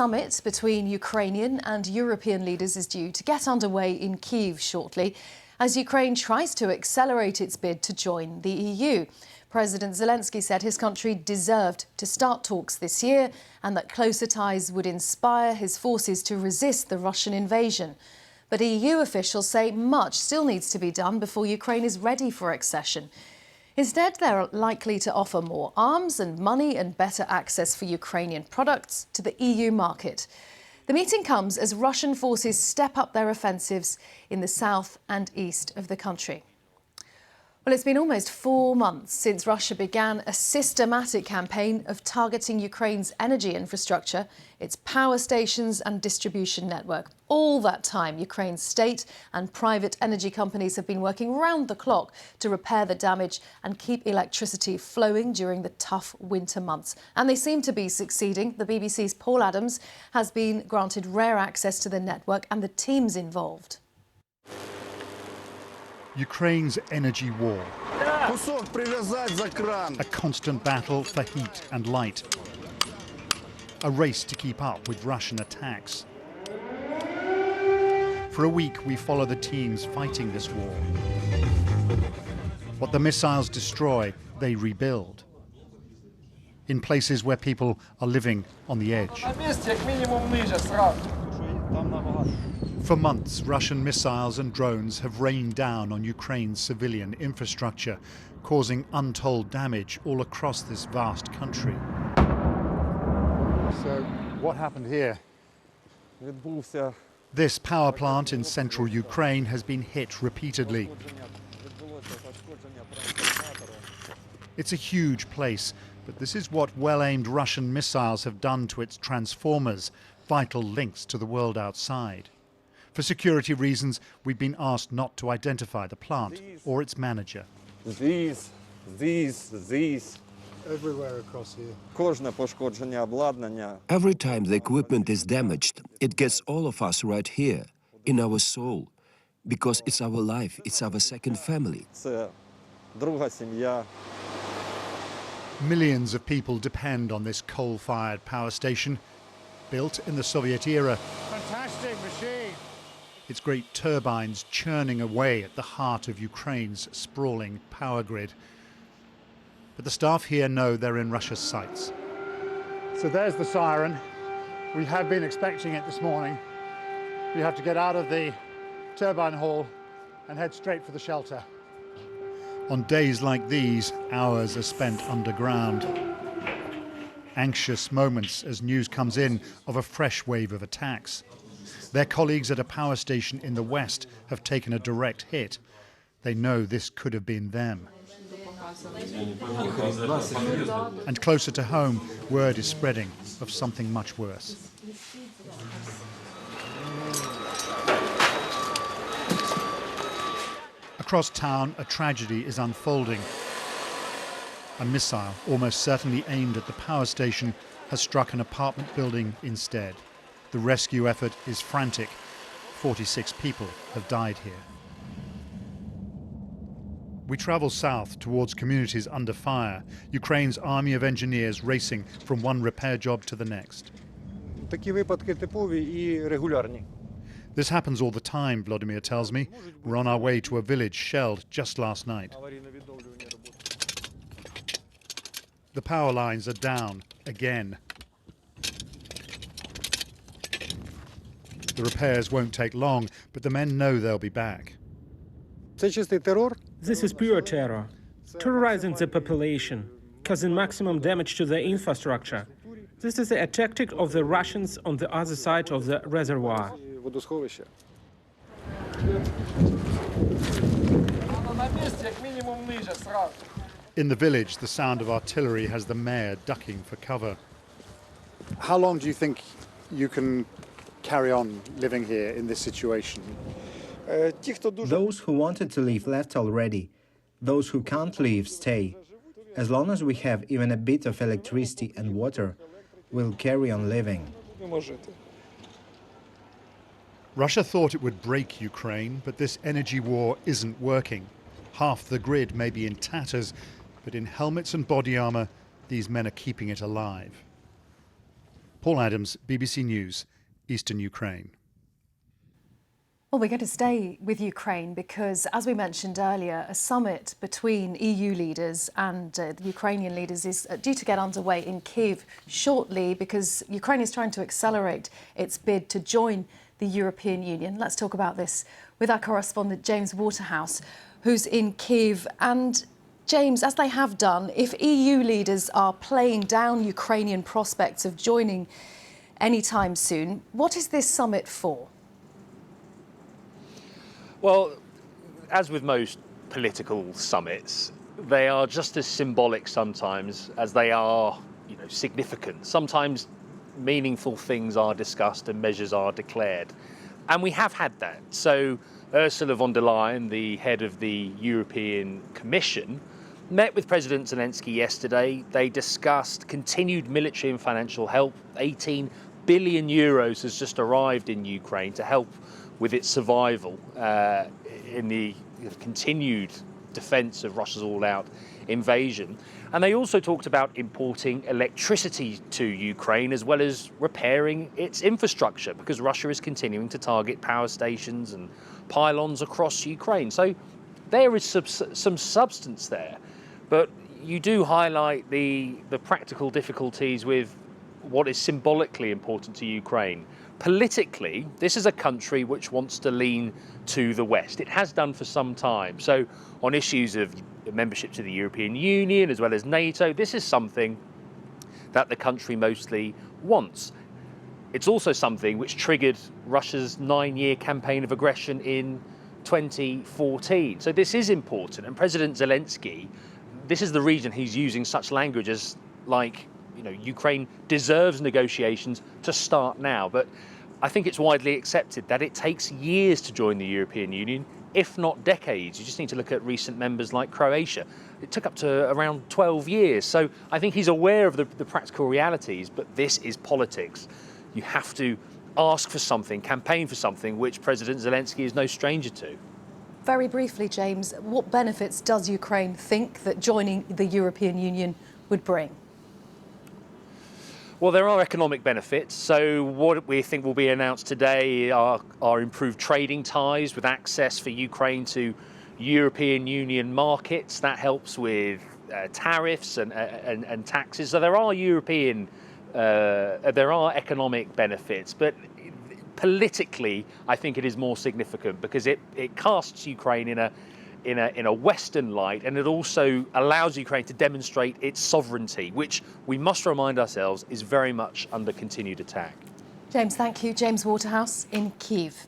summit between Ukrainian and European leaders is due to get underway in Kyiv shortly, as Ukraine tries to accelerate its bid to join the EU. President Zelensky said his country deserved to start talks this year and that closer ties would inspire his forces to resist the Russian invasion. But EU officials say much still needs to be done before Ukraine is ready for accession. Instead, they're likely to offer more arms and money and better access for Ukrainian products to the EU market. The meeting comes as Russian forces step up their offensives in the south and east of the country. Well, it's been almost 4 months since Russia began a systematic campaign of targeting Ukraine's energy infrastructure, its power stations and distribution network. All that time, Ukraine's state and private energy companies have been working round the clock to repair the damage and keep electricity flowing during the tough winter months. And they seem to be succeeding. The BBC's Paul Adams has been granted rare access to the network and the teams involved. Ukraine's energy war. A constant battle for heat and light. A race to keep up with Russian attacks. For a week, we follow the teams fighting this war. What the missiles destroy, they rebuild. In places where people are living on the edge. For months, Russian missiles and drones have rained down on Ukraine's civilian infrastructure, causing untold damage all across this vast country. So, what happened here? This power plant in central Ukraine has been hit repeatedly. It's a huge place, but this is what well-aimed Russian missiles have done to its transformers, vital links to the world outside. For security reasons, we've been asked not to identify the plant or its manager. These. Everywhere across here. Every time the equipment is damaged, it gets all of us right here, in our soul, because it's our life, it's our second family. Millions of people depend on this coal-fired power station, built in the Soviet era. Fantastic machine! Its great turbines churning away at the heart of Ukraine's sprawling power grid. But the staff here know they're in Russia's sights. So there's the siren. We have been expecting it this morning. We have to get out of the turbine hall and head straight for the shelter. On days like these, hours are spent underground. Anxious moments as news comes in of a fresh wave of attacks. Their colleagues at a power station in the west have taken a direct hit. They know this could have been them. And closer to home, word is spreading of something much worse. Across town, a tragedy is unfolding. A missile, almost certainly aimed at the power station, has struck an apartment building instead. The rescue effort is frantic. 46 people have died here. We travel south towards communities under fire, Ukraine's army of engineers racing from one repair job to the next. This happens all the time, Vladimir tells me. We're on our way to a village shelled just last night. The power lines are down again. The repairs won't take long, but the men know they'll be back. This is pure terror, terrorizing the population, causing maximum damage to the infrastructure. This is a tactic of the Russians on the other side of the reservoir. In the village, the sound of artillery has the mayor ducking for cover. How long do you think you can carry on living here in this situation? Those who wanted to leave left already. Those who can't leave stay. As long as we have even a bit of electricity and water, we'll carry on living. Russia thought it would break Ukraine, but this energy war isn't working. Half the grid may be in tatters, but in helmets and body armor, these men are keeping it alive. Paul Adams, BBC News, Eastern Ukraine. Well, we're going to stay with Ukraine because, as we mentioned earlier, a summit between EU leaders and the Ukrainian leaders is due to get underway in Kyiv shortly because Ukraine is trying to accelerate its bid to join the European Union. Let's talk about this with our correspondent James Waterhouse, who's in Kyiv. And James, as they have done, if EU leaders are playing down Ukrainian prospects of joining anytime soon, what is this summit for? Well, as with most political summits, they are just as symbolic sometimes as they are, significant. Sometimes meaningful things are discussed and measures are declared. And we have had that. So Ursula von der Leyen, the head of the European Commission, met with President Zelensky yesterday. They discussed continued military and financial help. 18 billion euros has just arrived in Ukraine to help with its survival in the continued defence of Russia's all-out invasion. And they also talked about importing electricity to Ukraine as well as repairing its infrastructure because Russia is continuing to target power stations and pylons across Ukraine. So there is some substance there. But you do highlight the practical difficulties with what is symbolically important to Ukraine. Politically, this is a country which wants to lean to the West. It has done for some time. So on issues of membership to the European Union as well as NATO, this is something that the country mostly wants. It's also something which triggered Russia's 9-year campaign of aggression in 2014. So this is important. And President Zelensky, this is the reason he's using such language as Ukraine deserves negotiations to start now. But I think it's widely accepted that it takes years to join the European Union, if not decades. You just need to look at recent members like Croatia. It took up to around 12 years. So I think he's aware of the practical realities, but this is politics. You have to ask for something, campaign for something, which President Zelensky is no stranger to. Very briefly, James, what benefits does Ukraine think that joining the European Union would bring? Well, there are economic benefits. So what we think will be announced today are improved trading ties with access for Ukraine to European Union markets. That helps with tariffs and taxes. So there are economic benefits, but politically, I think it is more significant because it casts Ukraine in a Western light, and it also allows Ukraine to demonstrate its sovereignty, which we must remind ourselves is very much under continued attack. James, thank you. James Waterhouse in Kyiv.